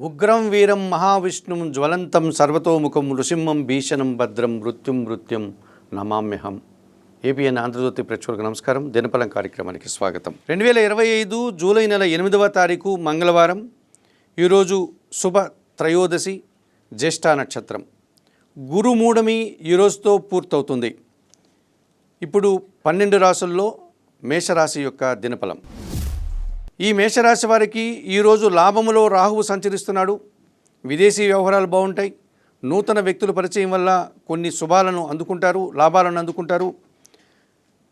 ఉగ్రం వీరం మహావిష్ణుం జ్వలంతం సర్వతోముఖం నృసింహం భీషణం భద్రం మృత్యుం నమామ్యహం. ఏపీఎన్ ఆంధ్రజ్యోతి ప్రేక్షకులకు నమస్కారం. దినఫలం కార్యక్రమానికి స్వాగతం. 2025 జూలై నెల 8వ తారీఖు మంగళవారం. ఈరోజు శుభ త్రయోదశి, జ్యేష్ఠ నక్షత్రం. గురుమూఢమి ఈరోజుతో పూర్తవుతుంది. ఇప్పుడు 12 రాశుల్లో మేషరాశి యొక్క దినఫలం. ఈ మేషరాశి వారికి ఈరోజు లాభములో రాహువు సంచరిస్తున్నాడు. విదేశీ వ్యవహారాలు బాగుంటాయి. నూతన వ్యక్తుల పరిచయం వల్ల కొన్ని శుభాలను అందుకుంటారు, లాభాలను అందుకుంటారు.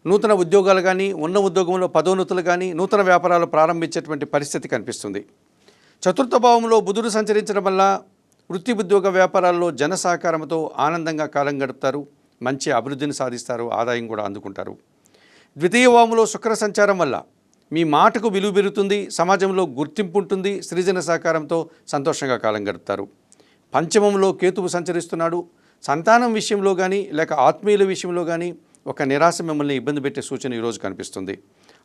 నూతన ఉద్యోగాలు కానీ, ఉన్న ఉద్యోగంలో పదోన్నతులు కానీ, నూతన వ్యాపారాలు ప్రారంభించేటువంటి పరిస్థితి కనిపిస్తుంది. చతుర్థ భావంలో బుధుడు సంచరించడం వల్ల వృత్తి ఉద్యోగ వ్యాపారాల్లో జన సహకారంతో ఆనందంగా కాలం గడుపుతారు. మంచి అభివృద్ధిని సాధిస్తారు, ఆదాయం కూడా అందుకుంటారు. ద్వితీయ భావంలో శుక్ర సంచారం వల్ల మీ మాటకు విలువ పెరుగుతుంది, సమాజంలో గుర్తింపు ఉంటుంది. సృజన సహకారంతో సంతోషంగా కాలం గడుపుతారు. పంచమంలో కేతువు సంచరిస్తున్నాడు. సంతానం విషయంలో కానీ లేక ఆత్మీయుల విషయంలో కానీ ఒక నిరాశ మిమ్మల్ని ఇబ్బంది పెట్టే సూచన ఈరోజు కనిపిస్తుంది.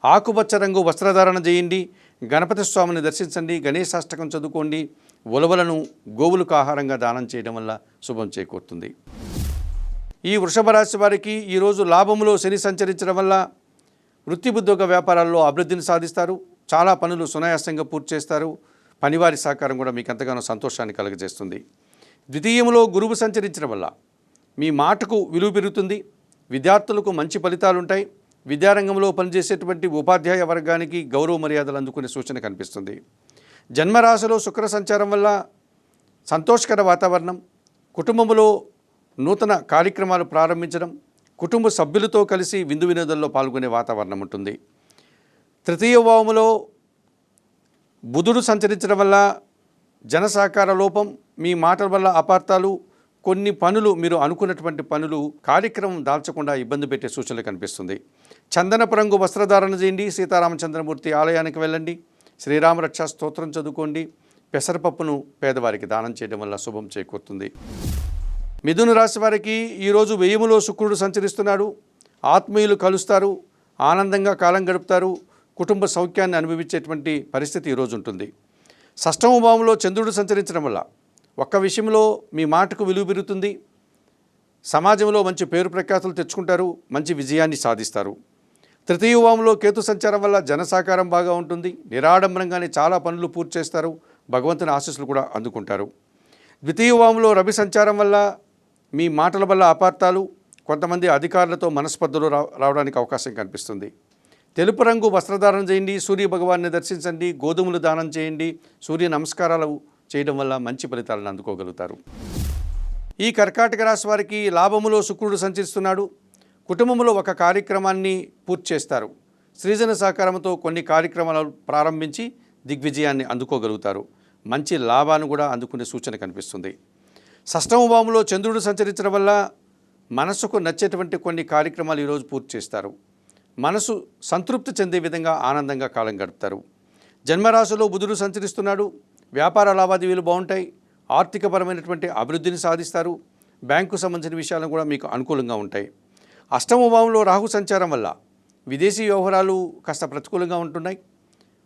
ఆకుపచ్చ రంగు వస్త్రధారణ చేయండి, గణపతి స్వామిని దర్శించండి, గణేశాష్టకం చదువుకోండి. ఉలవలను గోవులకు ఆహారంగా దానం చేయడం వల్ల శుభం చేకూరుతుంది. ఈ వృషభ రాశి వారికి ఈరోజు లాభంలో శని సంచరించడం వల్ల వృత్తి ఉద్యోగ వ్యాపారాల్లో అభివృద్ధిని సాధిస్తారు. చాలా పనులు సునాయాసంగా పూర్తి చేస్తారు. పనివారి సహకారం కూడా మీకు ఎంతగానో సంతోషాన్ని కలుగజేస్తుంది. ద్వితీయంలో గురువు సంచరించడం వల్ల మీ మాటకు విలువ పెరుగుతుంది. విద్యార్థులకు మంచి ఫలితాలు ఉంటాయి. విద్యారంగంలో పనిచేసేటువంటి ఉపాధ్యాయ వర్గానికి గౌరవ మర్యాదలు అందుకునే సూచన కనిపిస్తుంది. జన్మరాశిలో శుక్ర సంచారం వల్ల సంతోషకర వాతావరణం, కుటుంబంలో నూతన కార్యక్రమాలు ప్రారంభించడం, కుటుంబ సభ్యులతో కలిసి విందు వినోదంలో పాల్గొనే వాతావరణం ఉంటుంది. తృతీయ భావములో బుధుడు సంచరించడం వల్ల జన సహకార లోపం, మీ మాటల వల్ల అపార్థాలు, కొన్ని పనులు మీరు అనుకున్నటువంటి పనులు కార్యక్రమం దాల్చకుండా ఇబ్బంది పెట్టే సూచనలు కనిపిస్తుంది. చందనపు రంగు వస్త్రధారణ చేయండి, సీతారామచంద్రమూర్తి ఆలయానికి వెళ్ళండి, శ్రీరామరక్ష స్తోత్రం చదువుకోండి. పెసరపప్పును పేదవారికి దానం చేయడం వల్ల శుభం చేకూరుతుంది. మిథున రాశి వారికి ఈరోజు వ్యయములో శుక్రుడు సంచరిస్తున్నాడు. ఆత్మీయులు కలుస్తారు, ఆనందంగా కాలం గడుపుతారు. కుటుంబ సౌఖ్యాన్ని అనుభవించేటువంటి పరిస్థితి ఈరోజు ఉంటుంది. షష్టమ భావంలో చంద్రుడు సంచరించడం వల్ల ఒక్క విషయంలో మీ మాటకు విలువ పెరుగుతుంది. సమాజంలో మంచి పేరు ప్రఖ్యాతులు తెచ్చుకుంటారు, మంచి విజయాన్ని సాధిస్తారు. తృతీయ భావంలో కేతు సంచారం వల్ల జన సహకారం బాగా ఉంటుంది. నిరాడంబరంగానే చాలా పనులు పూర్తి చేస్తారు. భగవంతుని ఆశీస్సులు కూడా అందుకుంటారు. ద్వితీయ భావంలో రవి సంచారం వల్ల మీ మాటల వల్ల అపార్థాలు, కొంతమంది అధికారులతో మనస్పర్ధలు రావడానికి అవకాశం కనిపిస్తుంది. తెలుపు రంగు వస్త్రధారణ చేయండి, సూర్య భగవాన్ని దర్శించండి, గోధుమలు దానం చేయండి. సూర్య నమస్కారాలు చేయడం వల్ల మంచి ఫలితాలను అందుకోగలుగుతారు. ఈ కర్కాటక రాశి వారికి లాభములో శుక్రుడు సంచరిస్తున్నాడు. కుటుంబంలో ఒక కార్యక్రమాన్ని పూర్తి చేస్తారు. సృజన సహకారంతో కొన్ని కార్యక్రమాలు ప్రారంభించి దిగ్విజయాన్ని అందుకోగలుగుతారు. మంచి లాభాన్ని కూడా అందుకునే సూచన కనిపిస్తుంది. షష్టమ భావంలో చంద్రుడు సంచరించడం వల్ల మనసుకు నచ్చేటువంటి కొన్ని కార్యక్రమాలు ఈరోజు పూర్తి చేస్తారు. మనసు సంతృప్తి చెందే విధంగా ఆనందంగా కాలం గడుపుతారు. జన్మరాశిలో బుధుడు సంచరిస్తున్నాడు. వ్యాపార లావాదేవీలు బాగుంటాయి. ఆర్థికపరమైనటువంటి అభివృద్ధిని సాధిస్తారు. బ్యాంకు సంబంధించిన విషయాలను కూడా మీకు అనుకూలంగా ఉంటాయి. అష్టమ భావంలో రాహు సంచారం వల్ల విదేశీ వ్యవహారాలు కాస్త ప్రతికూలంగా ఉంటున్నాయి.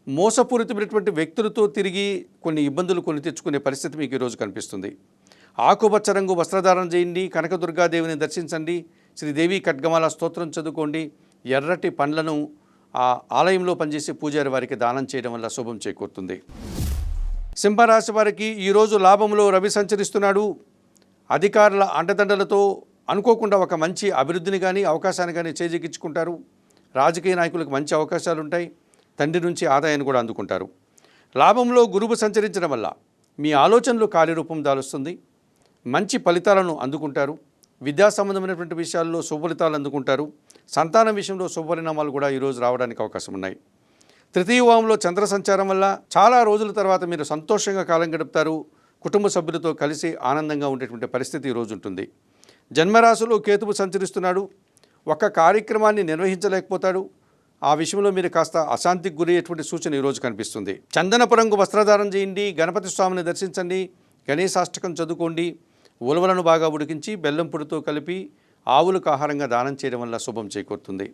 మోసపూరితమైనటువంటి వ్యక్తులతో తిరిగి కొన్ని ఇబ్బందులు తెచ్చుకునే పరిస్థితి మీకు ఈరోజు కనిపిస్తుంది. ఆకుపచ్చ రంగు వస్త్రధారణ చేయండి, కనకదుర్గాదేవిని దర్శించండి, శ్రీదేవి ఖడ్గమాల స్తోత్రం చదువుకోండి. ఎర్రటి పండ్లను ఆ ఆలయంలో పనిచేసే పూజారి వారికి దానం చేయడం వల్ల శుభం చేకూరుతుంది. సింహరాశి వారికి ఈరోజు లాభంలో రవి సంచరిస్తున్నాడు. అధికారుల అండదండలతో అనుకోకుండా ఒక మంచి అభివృద్ధిని కానీ అవకాశాన్ని కానీ చేజిక్కించుకుంటారు. రాజకీయ నాయకులకు మంచి అవకాశాలు ఉంటాయి. తండ్రి నుంచి ఆదాయాన్ని కూడా అందుకుంటారు. లాభంలో గురువు సంచరించడం వల్ల మీ ఆలోచనలు కార్యరూపం దాలుస్తుంది. మంచి ఫలితాలను అందుకుంటారు. విద్యా సంబంధమైనటువంటి విషయాల్లో శుభఫలితాలు అందుకుంటారు. సంతానం విషయంలో శుభపరిణామాలు కూడా ఈరోజు రావడానికి అవకాశం ఉన్నాయి. తృతీయ భావంలో చంద్ర సంచారం వల్ల చాలా రోజుల తర్వాత మీరు సంతోషంగా కాలం గడుపుతారు. కుటుంబ సభ్యులతో కలిసి ఆనందంగా ఉండేటువంటి పరిస్థితి ఈరోజు ఉంటుంది. జన్మరాశిలో కేతువు సంచరిస్తున్నాడు. ఒక కార్యక్రమాన్ని నిర్వహించలేకపోతాడు. ఆ విషయంలో మీరు కాస్త అశాంతికి గురయ్యేటువంటి సూచన ఈరోజు కనిపిస్తుంది. చందనపు రంగు వస్త్రధారణ చేయండి, గణపతి స్వామిని దర్శించండి, గణేశాష్టకం చదువుకోండి. ఉలవలను బాగా ఉడికించి బెల్లం పొడితో కలిపి ఆవులకు ఆహారంగా దానం చేయడం వల్ల శుభం చేకూరుతుంది.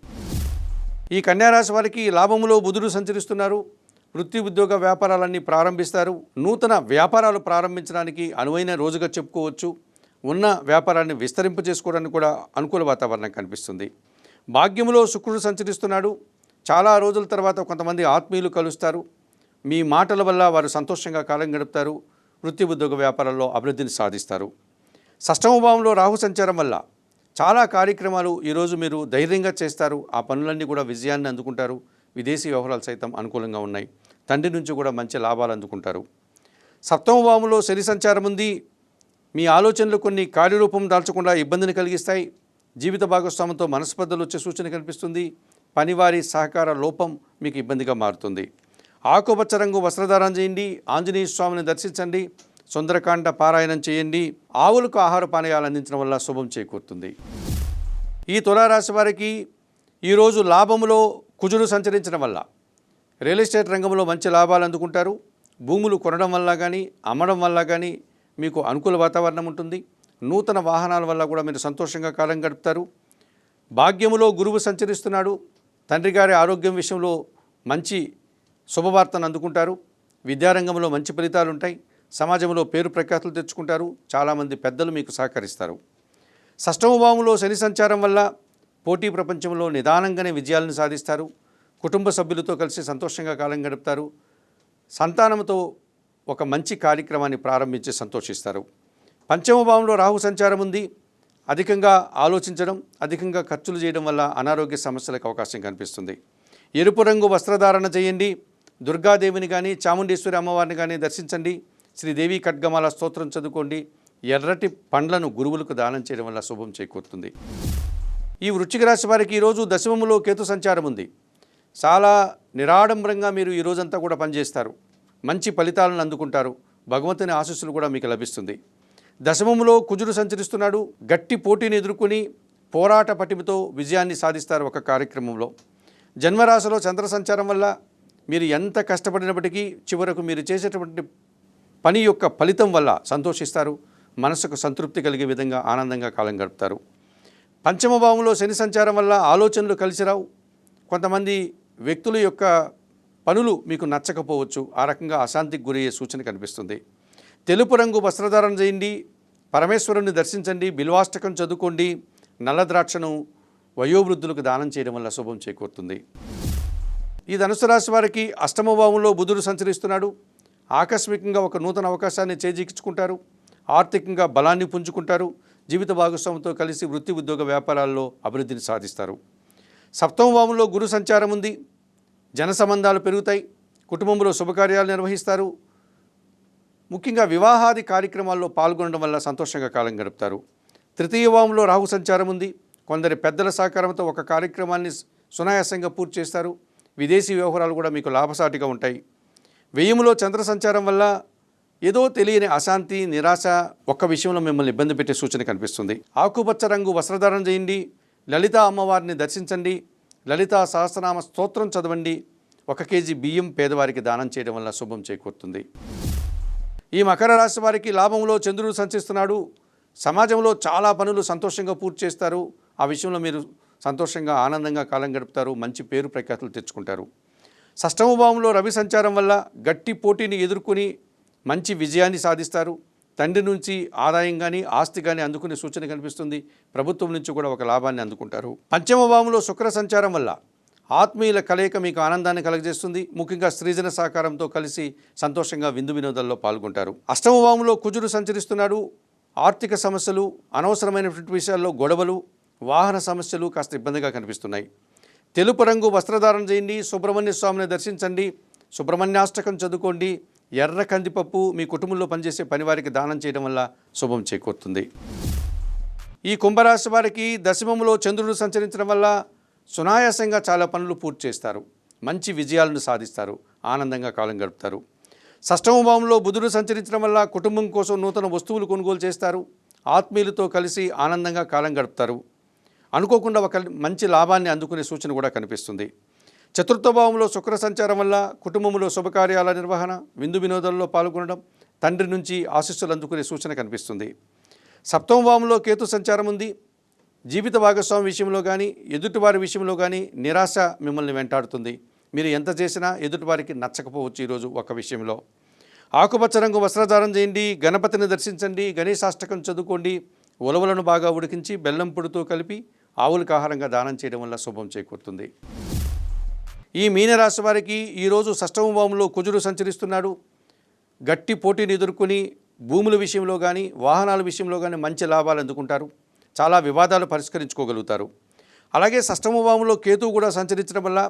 ఈ కన్యారాశి వారికి లాభములో బుధుడు సంచరిస్తున్నారు. వృత్తి ఉద్యోగ వ్యాపారాలన్నీ ప్రారంభిస్తారు. నూతన వ్యాపారాలు ప్రారంభించడానికి అనువైన రోజుగా చెప్పుకోవచ్చు. ఉన్న వ్యాపారాన్ని విస్తరింప చేసుకోవడానికి కూడా అనుకూల వాతావరణం కనిపిస్తుంది. భాగ్యములో శుక్రుడు సంచరిస్తున్నాడు. చాలా రోజుల తర్వాత కొంతమంది ఆత్మీయులు కలుస్తారు. మీ మాటల వల్ల వారు సంతోషంగా కాలం గడుపుతారు. వృత్తి ఉద్యోగ వ్యాపారాల్లో అభివృద్ధిని సాధిస్తారు. షష్టమ భావంలో రాహు సంచారం వల్ల చాలా కార్యక్రమాలు ఈరోజు మీరు ధైర్యంగా చేస్తారు. ఆ పనులన్నీ కూడా విజయాన్ని అందుకుంటారు. విదేశీ వ్యవహారాలు సైతం అనుకూలంగా ఉన్నాయి. తండ్రి నుంచి కూడా మంచి లాభాలు అందుకుంటారు. సప్తమ భావంలో శని సంచారం ఉంది. మీ ఆలోచనలు కొన్ని కార్యరూపం దాల్చకుండా ఇబ్బందిని కలిగిస్తాయి. జీవిత భాగస్వామితో మనస్పర్ధలు వచ్చే సూచన కనిపిస్తుంది. పనివారి సహకార లోపం మీకు ఇబ్బందిగా మారుతుంది. ఆకుపచ్చ రంగు వస్త్రధారణ చేయండి. ఆంజనేయ స్వామిని దర్శించండి. సుందరకాండ పారాయణం చేయండి. ఆవులకు ఆహార పానీయాలు అందించడం వల్ల శుభం చేకూరుతుంది. ఈ తులారాశి వారికి ఈరోజు లాభములో కుజుడు సంచరించడం వల్ల రియల్ ఎస్టేట్ రంగంలో మంచి లాభాలు అందుకుంటారు. భూములు కొనడం వల్ల కానీ అమ్మడం వల్ల కానీ మీకు అనుకూల వాతావరణం ఉంటుంది. నూతన వాహనాల వల్ల కూడా మీరు సంతోషంగా కాలం గడుపుతారు. భాగ్యములో గురువు సంచరిస్తున్నాడు. తండ్రి గారి ఆరోగ్యం విషయంలో మంచి శుభవార్తను అందుకుంటారు. విద్యారంగంలో మంచి ఫలితాలు ఉంటాయి. సమాజంలో పేరు ప్రఖ్యాతులు తెచ్చుకుంటారు. చాలామంది పెద్దలు మీకు సహకరిస్తారు. షష్టమ భావంలో శని సంచారం వల్ల పోటీ ప్రపంచంలో నిదానంగానే విజయాలను సాధిస్తారు. కుటుంబ సభ్యులతో కలిసి సంతోషంగా కాలం గడుపుతారు. సంతానంతో ఒక మంచి కార్యక్రమాన్ని ప్రారంభించి సంతోషిస్తారు. పంచమ భావంలో రాహు సంచారం ఉంది. అధికంగా ఆలోచించడం, అధికంగా ఖర్చులు చేయడం వల్ల అనారోగ్య సమస్యలకు అవకాశం కనిపిస్తుంది. ఎరుపు రంగు వస్త్రధారణ చేయండి. దుర్గాదేవిని కానీ చాముండేశ్వరి అమ్మవారిని కానీ దర్శించండి. శ్రీదేవి ఖడ్గమాల స్తోత్రం చదువుకోండి. ఎర్రటి పండ్లను గురువులకు దానం చేయడం వల్ల శుభం చేకూరుతుంది. ఈ వృశ్చిక రాశి వారికి ఈరోజు దశమములో కేతు సంచారం ఉంది. చాలా నిరాడంబరంగా మీరు ఈ రోజంతా కూడా పనిచేస్తారు. మంచి ఫలితాలను అందుకుంటారు. భగవంతుని ఆశీస్సులు కూడా మీకు లభిస్తుంది. దశమములో కుజుడు సంచరిస్తున్నాడు. గట్టి పోటీని ఎదుర్కొని పోరాట పటిమతో విజయాన్ని సాధిస్తారు ఒక కార్యక్రమంలో. జన్మరాశిలో చంద్ర సంచారం వల్ల మీరు ఎంత కష్టపడినప్పటికీ చివరకు మీరు చేసేటువంటి పని యొక్క ఫలితం వల్ల సంతోషిస్తారు. మనసుకు సంతృప్తి కలిగే విధంగా ఆనందంగా కాలం గడుపుతారు. పంచమ భావంలో శని సంచారం వల్ల ఆలోచనలు కలిసిరావు. కొంతమంది వ్యక్తుల యొక్క పనులు మీకు నచ్చకపోవచ్చు. ఆ రకంగా అశాంతికి గురయ్యే సూచన కనిపిస్తుంది. తెలుపు రంగు వస్త్రధారణ చేయండి. పరమేశ్వరుని దర్శించండి. బిల్వాష్టకం చదువుకోండి. నల్ల ద్రాక్షను వయోవృద్ధులకు దానం చేయడం వల్ల శుభం చేకూరుతుంది. ఈ ధనుసు రాశి వారికి అష్టమ భావంలో బుధుడు సంచరిస్తున్నాడు. ఆకస్మికంగా ఒక నూతన అవకాశాన్ని చేజిక్కించుకుంటారు. ఆర్థికంగా బలాన్ని పుంజుకుంటారు. జీవిత భాగస్వామితో కలిసి వృత్తి ఉద్యోగ వ్యాపారాల్లో అభివృద్ధిని సాధిస్తారు. సప్తమ భావంలో గురు సంచారం ఉంది. జన సంబంధాలు పెరుగుతాయి. కుటుంబంలో శుభకార్యాలు నిర్వహిస్తారు. ముఖ్యంగా వివాహాది కార్యక్రమాల్లో పాల్గొనడం వల్ల సంతోషంగా కాలం గడుపుతారు. తృతీయ భావంలో రాహు సంచారం ఉంది. కొందరి పెద్దల సహకారంతో ఒక కార్యక్రమాన్ని సునాయాసంగా పూర్తి చేస్తారు. విదేశీ వ్యవహారాలు కూడా మీకు లాభసాటిగా ఉంటాయి. వ్యయములో చంద్ర సంచారం వల్ల ఏదో తెలియని అశాంతి, నిరాశ ఒక్క విషయంలో మిమ్మల్ని ఇబ్బంది పెట్టే సూచన కనిపిస్తుంది. ఆకుపచ్చ రంగు వస్త్రధారణ చేయండి. లలితా అమ్మవారిని దర్శించండి. లలితా సహస్రనామ స్తోత్రం చదవండి. 1 కేజీ బియ్యం పేదవారికి దానం చేయడం వల్ల శుభం చేకూరుతుంది. ఈ మకర రాశి వారికి లాభంలో చంద్రుడు సంచరిస్తున్నాడు. సమాజంలో చాలా పనులు సంతోషంగా పూర్తి చేస్తారు. ఆ విషయంలో మీరు సంతోషంగా ఆనందంగా కాలం గడుపుతారు. మంచి పేరు ప్రఖ్యాతులు తెచ్చుకుంటారు. షష్టమ భావంలో రవి సంచారం వల్ల గట్టి పోటీని ఎదుర్కొని మంచి విజయాన్ని సాధిస్తారు. తండ్రి నుంచి ఆదాయం కానీ ఆస్తి కానీ అందుకునే సూచన కనిపిస్తుంది. ప్రభుత్వం నుంచి కూడా ఒక లాభాన్ని అందుకుంటారు. పంచమ భావంలో శుక్ర సంచారం వల్ల ఆత్మీయుల కలయిక మీకు ఆనందాన్ని కలగజేస్తుంది. ముఖ్యంగా స్త్రీజన సహకారంతో కలిసి సంతోషంగా విందు వినోదాల్లో పాల్గొంటారు. అష్టమ భావంలో కుజుడు సంచరిస్తున్నాడు. ఆర్థిక సమస్యలు, అనవసరమైనటువంటి విషయాల్లో గొడవలు, వాహన సమస్యలు కాస్త ఇబ్బందిగా కనిపిస్తున్నాయి. తెలుపు రంగు వస్త్రధారణ చేయండి. సుబ్రహ్మణ్య స్వామిని దర్శించండి. సుబ్రహ్మణ్యాష్టకం చదువుకోండి. ఎర్ర కందిపప్పు మీ కుటుంబంలో పనిచేసే పనివారికి దానం చేయడం వల్ల శుభం చేకూరుతుంది. ఈ కుంభరాశి వారికి దశమములో చంద్రుడు సంచరించడం వల్ల సునాయాసంగా చాలా పనులు పూర్తి చేస్తారు. మంచి విజయాలను సాధిస్తారు. ఆనందంగా కాలం గడుపుతారు. షష్టమ భావంలో బుధుడు సంచరించడం వల్ల కుటుంబం కోసం నూతన వస్తువులు కొనుగోలు చేస్తారు. ఆత్మీయులతో కలిసి ఆనందంగా కాలం గడుపుతారు. అనుకోకుండా ఒక మంచి లాభాన్ని అందుకునే సూచన కూడా కనిపిస్తుంది. చతుర్థ భావంలో శుక్ర సంచారం వల్ల కుటుంబంలో శుభకార్యాల నిర్వహణ, విందు వినోదాల్లో పాల్గొనడం, తండ్రి నుంచి ఆశీస్సులు అందుకునే సూచన కనిపిస్తుంది. సప్తమ భావంలో కేతు సంచారం ఉంది. జీవిత భాగస్వామి విషయంలో కానీ ఎదుటివారి విషయంలో కానీ నిరాశ మిమ్మల్ని వెంటాడుతుంది. మీరు ఎంత చేసినా ఎదుటివారికి నచ్చకపోవచ్చు ఈరోజు ఒక విషయంలో. ఆకుపచ్చ రంగు వస్త్రధారణ చేయండి, గణపతిని దర్శించండి, గణేశాష్టకం చదువుకోండి, ఉలవలను బాగా ఉడికించి బెల్లం పొడితో కలిపి ఆవులకు ఆహారంగా దానం చేయడం వల్ల శుభం చేకూరుతుంది. ఈ మీనరాశి వారికి ఈరోజు షష్టమ భావంలో కుజుడు సంచరిస్తున్నాడు. గట్టి పోటీని ఎదుర్కొని భూముల విషయంలో కానీ వాహనాల విషయంలో కానీ మంచి లాభాలు అందుకుంటారు. చాలా వివాదాలు పరిష్కరించుకోగలుగుతారు. అలాగే షష్టమ భావంలో కేతువు కూడా సంచరించడం వల్ల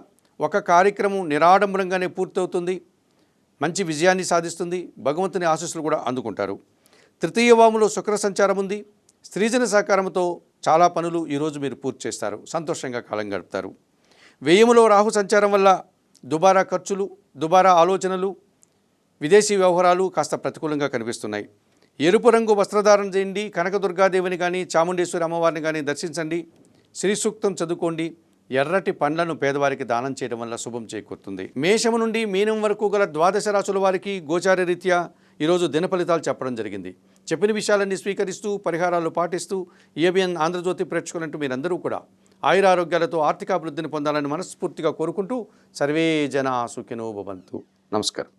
ఒక కార్యక్రమం నిరాడంబరంగానే పూర్తవుతుంది, మంచి విజయాన్ని సాధిస్తుంది, భగవంతుని ఆశీస్సులు కూడా అందుకుంటారు. తృతీయ భావంలో శుక్ర సంచారం ఉంది. స్త్రీజన సహకారంతో చాలా పనులు ఈరోజు మీరు పూర్తి చేస్తారు, సంతోషంగా కాలం గడుపుతారు. వ్యయములో రాహు సంచారం వల్ల దుబారా ఖర్చులు, దుబారా ఆలోచనలు, విదేశీ వ్యవహారాలు కాస్త ప్రతికూలంగా కనిపిస్తున్నాయి. ఎరుపు రంగు వస్త్రధారణ చేయండి, కనకదుర్గాదేవిని కానీ చాముండేశ్వరి అమ్మవారిని కానీ దర్శించండి, శ్రీ సూక్తం చదువుకోండి, ఎర్రటి పండ్లను పేదవారికి దానం చేయడం వల్ల శుభం చేకూరుతుంది. మేషము నుండి మీనం వరకు గల ద్వాదశ రాశుల వారికి గోచార రీత్యా ఈరోజు దిన ఫలితాలు చెప్పడం జరిగింది. చెప్పిన విషయాలన్నీ స్వీకరిస్తూ పరిహారాలు పాటిస్తూ ఏబిఎన్ ఆంధ్రజ్యోతి ప్రేక్షకులంటూ మీరందరూ కూడా ఆయురారోగ్యాలతో ఆర్థికాభివృద్ధిని పొందాలని మనస్ఫూర్తిగా కోరుకుంటూ సర్వే జనా సుఖినో భవంతు. నమస్కారం.